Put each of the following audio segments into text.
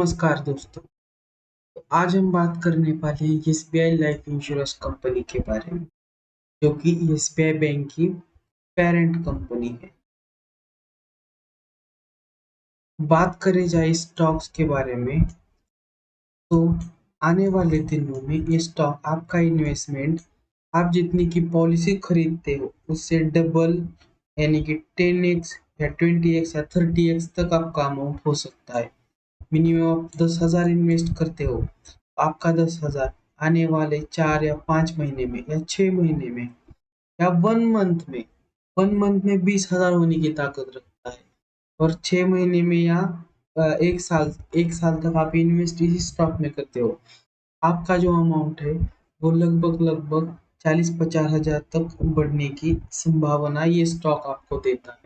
नमस्कार दोस्तों। तो आज हम बात करने वाले हैं एसबीआई लाइफ इंश्योरेंस कंपनी के बारे में, जो कि एसबीआई बैंक की पेरेंट कंपनी है। बात करें जाए स्टॉक्स के बारे में, तो आने वाले दिनों में ये स्टॉक आपका इन्वेस्टमेंट आप जितनी की पॉलिसी खरीदते हो उससे डबल यानी कि 10x या 20x या 30x तक आपका अमाउंट हो सकता है। मिनिमम आप 10,000 इन्वेस्ट करते हो, आपका 10,000 आने वाले 4 या 5 महीने में या 6 महीने में या 1 मंथ में 20,000 होने की ताकत रखता है। और 6 महीने में या 1 साल तक आप इन्वेस्ट इसी स्टॉक में करते हो। आपका जो अमाउंट है वो लगभग 40-50 हजार तक बढ़ने की संभावना ये स्टॉक आपको देता है।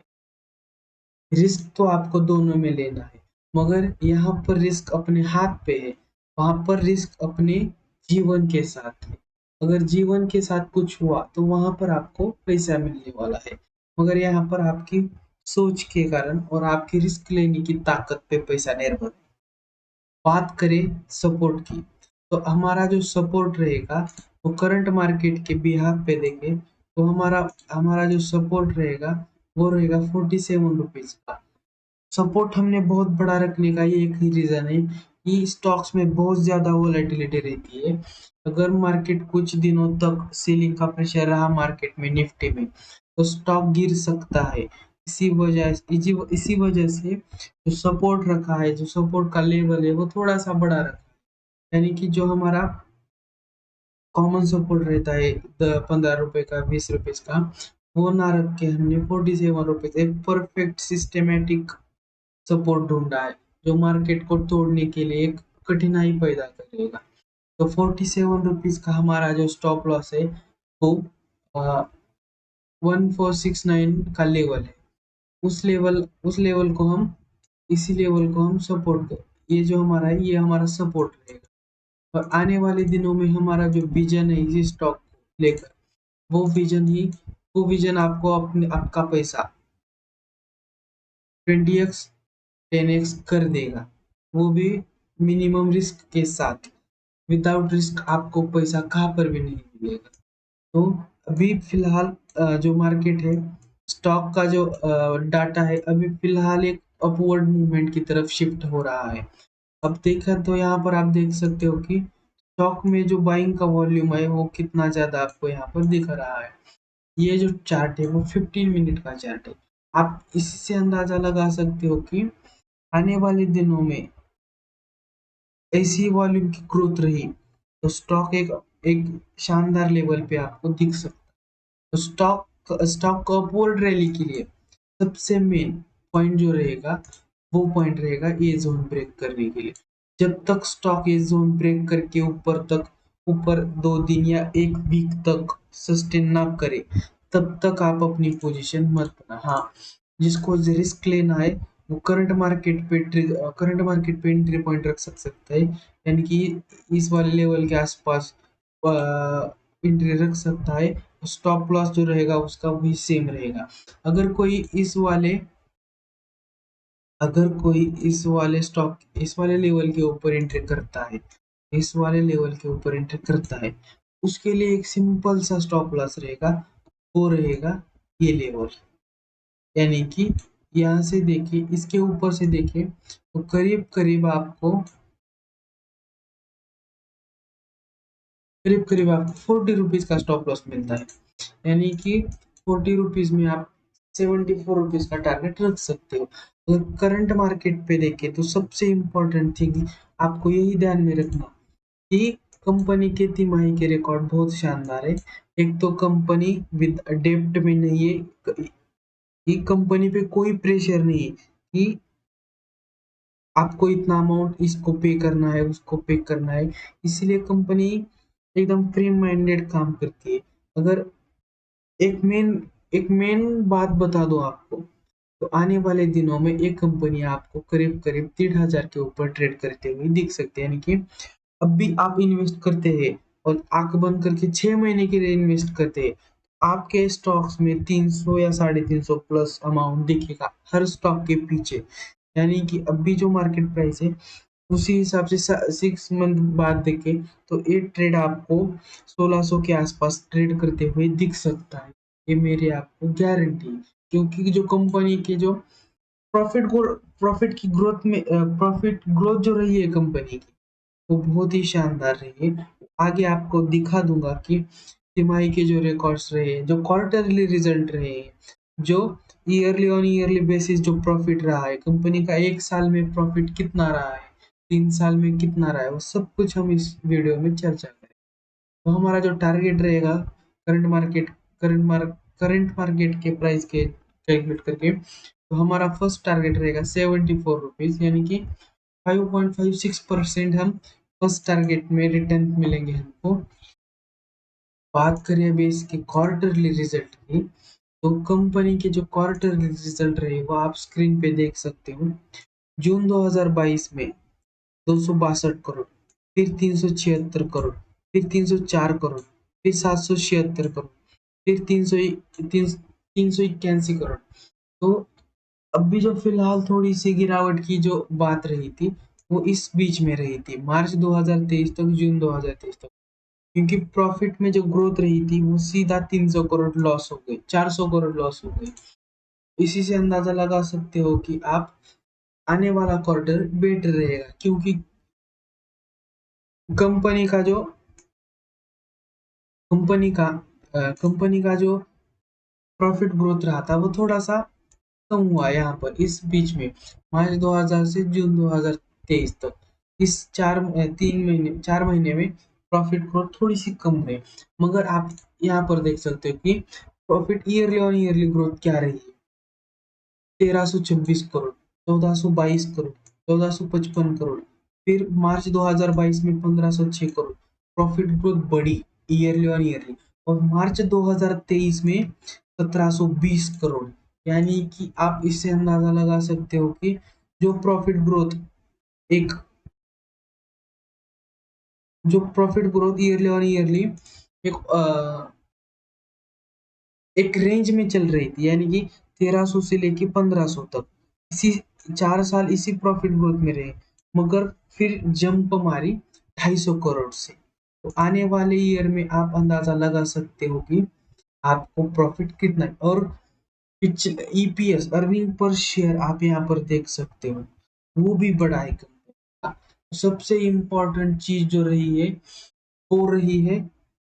रिस्क तो आपको दोनों में लेना है, मगर यहाँ पर रिस्क अपने हाथ पे है, वहाँ पर रिस्क अपने जीवन के साथ है। अगर जीवन के साथ कुछ हुआ तो वहाँ पर आपको पैसा मिलने वाला है, मगर यहाँ पर आपकी सोच के कारण और आपकी रिस्क लेने की ताकत पे पैसा निर्भर है। बात करें सपोर्ट की, तो हमारा जो सपोर्ट रहेगा वो करंट मार्केट के बिहाफ पे देखें तो हमारा हमारा जो सपोर्ट रहेगा वो रहेगा 47 रुपीज का। सपोर्ट हमने बहुत बड़ा रखने का ये एक ही रीजन है कि स्टॉक्स में बहुत ज्यादा वोलेटिलिटी रहती है। अगर मार्केट कुछ दिनों तक सेलिंग का प्रेशर रहा मार्केट में निफ्टी में तो स्टॉक गिर सकता है। इसी वजह से जो सपोर्ट रखा है, जो सपोर्ट का लेवल है वो थोड़ा सा बड़ा रखा है। यानी कि जो हमारा कॉमन सपोर्ट रहता है 15 रुपए का 20 रुपए का, वो ना रख के हमने 47 रुपए एक परफेक्ट सिस्टमेटिक सपोर्ट ढूंढा है, जो मार्केट को तोड़ने के लिए एक कठिनाई पैदा करेगा। तो 47 रुपीज का हमारा जो स्टॉप लॉस है वो 1469 का लेवल है। उस लेवल को हम इसी लेवल को हम सपोर्ट कर, ये जो हमारा है ये हमारा सपोर्ट रहेगा। और आने वाले दिनों में हमारा जो विजन है इसी स्टॉक को लेकर, वो विजन आपको अपने आपका पैसा 20x 10x कर देगा, वो भी मिनिमम रिस्क के साथ। विदाउट रिस्क आपको पैसा कहाँ पर भी नहीं मिलेगा। तो अभी फिलहाल जो मार्केट है, स्टॉक का जो डाटा है अभी फिलहाल एक अपवर्ड मूवमेंट की तरफ शिफ्ट हो रहा है। अब देखा तो यहाँ पर आप देख सकते हो कि स्टॉक में जो बाइंग का वॉल्यूम है वो कितना ज्यादा आपको यहाँ पर दिख रहा है। ये जो चार्ट है वो 15 मिनट का चार्ट है। आप इसी से अंदाजा लगा सकते हो कि आने वाले दिनों में ऐसी वॉल्यूम की ग्रोथ रही तो स्टॉक एक एक शानदार लेवल पे आपको दिख सकता है। तो स्टॉक को अपवर्ड रैली के लिए सबसे मेन पॉइंट जो रहेगा वो पॉइंट रहेगा ये जोन ब्रेक करने के लिए। जब तक स्टॉक ये जोन ब्रेक करके ऊपर 2 दिन या 1 वीक तक सस्टेन ना करे तब तक आप अपनी पोजीशन मत बना। हाँ, जिसको रिस्क लेना है वो करंट मार्केट पे एंट्री पॉइंट रख सकता है, यानी कि इस वाले लेवल के आसपास एंट्री रख सकता है। स्टॉप लॉस जो रहेगा उसका वही सेम रहेगा। अगर कोई इस वाले स्टॉक इस वाले लेवल के ऊपर एंट्री करता है, इस वाले लेवल के ऊपर एंट्री करता है, उसके लिए एक सिंपल सा स्टॉप लॉस रहेगा, वो रहेगा ये लेवल। यानी कि यहाँ से देखिए, इसके ऊपर से देखिए तो करीब करीब आपको 40 रुपीज का स्टॉप लॉस मिलता है। यानी कि 40 रुपीज में आप 74 रुपीज का टारगेट रख सकते हो। अगर करंट मार्केट पे देखें तो सबसे इम्पोर्टेंट थिंग आपको यही ध्यान में रखना कि कंपनी के तिमाही के रिकॉर्ड बहुत शानदार है। एक तो कंपनी विद डेब्ट में नहीं है, ये कंपनी पे कोई प्रेशर नहीं है कि आपको इतना अमाउंट इसको पे करना है उसको पे करना है। इसीलिए कंपनी एकदम फ्री माइंडेड काम करती है। अगर एक मेन एक मेन बात बता दो आपको, तो आने वाले दिनों में एक कंपनी आपको करीब करीब 1,500 के ऊपर ट्रेड करते हुए दिख सकते हैं। यानी कि अब भी आप इन्वेस्ट करते हैं और आंख बंद करके 6 महीने के लिए इन्वेस्ट करते हैं, आपके स्टॉक्स में 300 या 350 प्लस अमाउंट दिखेगा हर स्टॉक के पीछे। यानी कि अभी जो मार्केट प्राइस है उसी हिसाब से 6 मंथ बाद देखें तो ये ट्रेड आपको 1600 के आसपास ट्रेड करते हुए दिख सकता है। ये मेरी आपको गारंटी है। क्योंकि जो कंपनी के जो प्रॉफिट की ग्रोथ में प्रॉफिट ग्रोथ जो रही है कंपनी की, वो बहुत ही शानदार रही है। आगे आपको दिखा दूंगा कि तिमाही के जो रिकॉर्ड्स रहे, जो क्वार्टरली रिजल्ट रहे, जो ईयरली ऑन ईयरली बेसिस जो प्रॉफिट रहा है, कंपनी का 1 साल में प्रॉफिट कितना रहा है, 3 साल में कितना रहा है, वो सब कुछ हम इस वीडियो में चर्चा करेंगे। तो हमारा जो टारगेट रहेगा current market current mark current market के प्राइस के कैलकुलेट करके, तो हमारा फर्स्ट टारगेट रहेगा 74 रुपीज, यानी कि 5.56% हम फर्स्ट टारगेट में रिटर्न मिलेंगे हमको। बात करें अभी इसके क्वार्टरली रिजल्ट की, तो कंपनी के जो क्वार्टरली रिजल्ट रहे वो आप स्क्रीन पे देख सकते हो। जून 2022 में 262 करोड़, फिर 376 करोड़, फिर 304 करोड़, फिर 776 करोड़, फिर 381 करोड़। तो अभी जो फिलहाल थोड़ी सी गिरावट की जो बात रही थी, वो इस बीच में रही थी, मार्च 2023 तक, जून 2023 तक। क्योंकि प्रॉफिट में जो ग्रोथ रही थी वो सीधा 300 करोड़ लॉस हो गई, 400 करोड़ लॉस हो गई। इसी से अंदाजा लगा सकते हो कि आप आने वाला क्वार्टर बेटर रहेगा, क्योंकि कंपनी का जो कंपनी का कंपनी का जो प्रॉफिट ग्रोथ रहा था वो थोड़ा सा कम हुआ यहाँ पर इस बीच में, मार्च 2000 से जून 2023 तक। इस 4 महीने में प्रॉफिट ग्रोथ थोड़ी सी कम है, मगर आप यहाँ पर देख सकते हो कि profit yearly on yearly growth क्या रही है। 1326 करोड़, 1422 करोड़, 1455 करोड़, फिर मार्च 2022 में 1506 करोड़ प्रॉफिट ग्रोथ बढ़ी ईयरली ऑन ईयरली, और मार्च 2023 में 1720 करोड़। यानी कि आप इससे अंदाजा लगा सकते हो कि जो प्रॉफिट ग्रोथ एक जो profit growth yearly on yearly एक रेंज में चल रही थी, यानी कि 1300 से लेके 1500 तक, इसी 4 साल इसी प्रॉफिट ग्रोथ में रहे, मगर फिर जंप मारी 250 करोड़ से। तो आने वाले ईयर में आप अंदाजा लगा सकते हो कि आपको प्रॉफिट कितना है। और ईपीएस अर्निंग पर शेयर आप यहाँ पर देख सकते हो, वो भी बढ़ा है कंपनी का। सबसे इम्पोर्टेंट चीज जो रही है हो रही है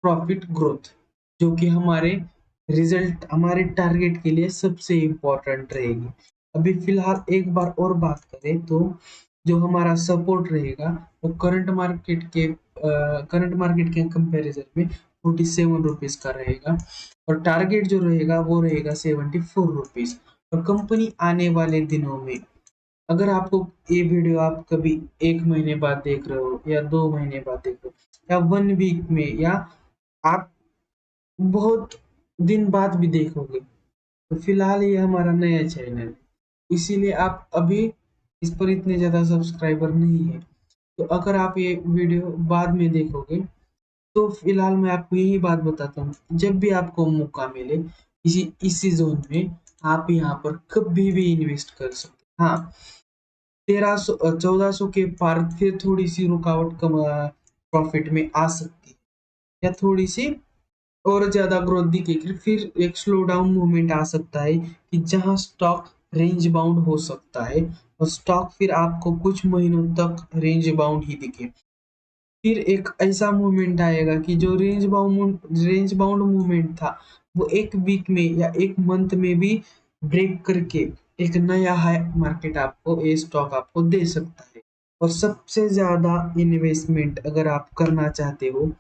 प्रॉफिट ग्रोथ, जो कि हमारे रिजल्ट हमारे टारगेट के लिए सबसे इम्पोर्टेंट रहेगी। अभी फिलहाल एक बार और बात करें तो जो हमारा सपोर्ट रहेगा वो करंट मार्केट के कंपैरिजन में 47 रुपीज का रहेगा, और टारगेट जो रहेगा वो रहेगा 74 रुपीज। और कंपनी आने वाले दिनों में, अगर आपको ये वीडियो आप कभी 1 महीने बाद देख रहे हो या 2 महीने बाद देख रहे हो या 1 वीक में, या आप बहुत दिन बाद भी देखोगे, तो फिलहाल ये हमारा नया चैनल है, इसीलिए आप अभी इस पर इतने ज्यादा सब्सक्राइबर नहीं है। तो अगर आप ये वीडियो बाद में देखोगे, तो फिलहाल मैं आपको यही बात बताता हूँ, जब भी आपको मौका मिले इसी जोन में, आप यहाँ पर कभी भी इन्वेस्ट कर सकते हैं। हाँ, 1400 के पार फिर थोड़ी सी रुकावट कम प्रॉफिट में आ सकती है, या थोड़ी सी और ज्यादा ग्रोथ दिखेगी, फिर एक स्लो डाउन मूवमेंट आ सकता है कि जहां स्टॉक रेंज बाउंड हो सकता है, और स्टॉक फिर आपको कुछ महीनों तक रेंज बाउंड ही दिखे। फिर एक ऐसा मूवमेंट आएगा कि जो रेंज बाउंड मूवमेंट था, वो 1 वीक में या 1 मंथ में भी ब्रेक करके एक नया हाई मार्केट आपको ये स्टॉक आपको दे सकता है। और सबसे ज्यादा इन्वेस्टमेंट अगर आप करना चाहते हो,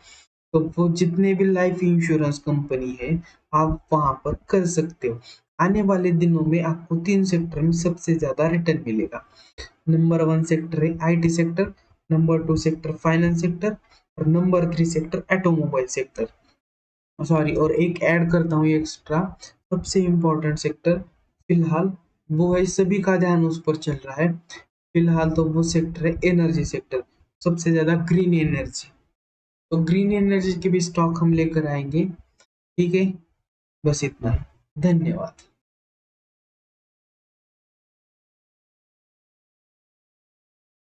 तो वो जितने भी लाइफ इंश्योरेंस कंपनी है, आप वहां पर कर सकते हो। आने वाले दिनों में आपको 3 सेक्टर में सबसे ज्यादा रिटर्न मिलेगा। नंबर 1 सेक्टर है IT sector, number 2 sector finance sector, और number 3 sector automobile sector. Sorry, और एक ऐड करता हूँ एक्स्ट्रा, सबसे इम्पोर्टेंट सेक्टर फिलहाल वो है, सभी का ध्यान उस पर चल रहा है फिलहाल, तो वो सेक्टर है एनर्जी सेक्टर, सबसे ज्यादा ग्रीन एनर्जी। तो ग्रीन एनर्जी के भी स्टॉक हम लेकर आएंगे। ठीक है, बस इतना ही। धन्यवाद।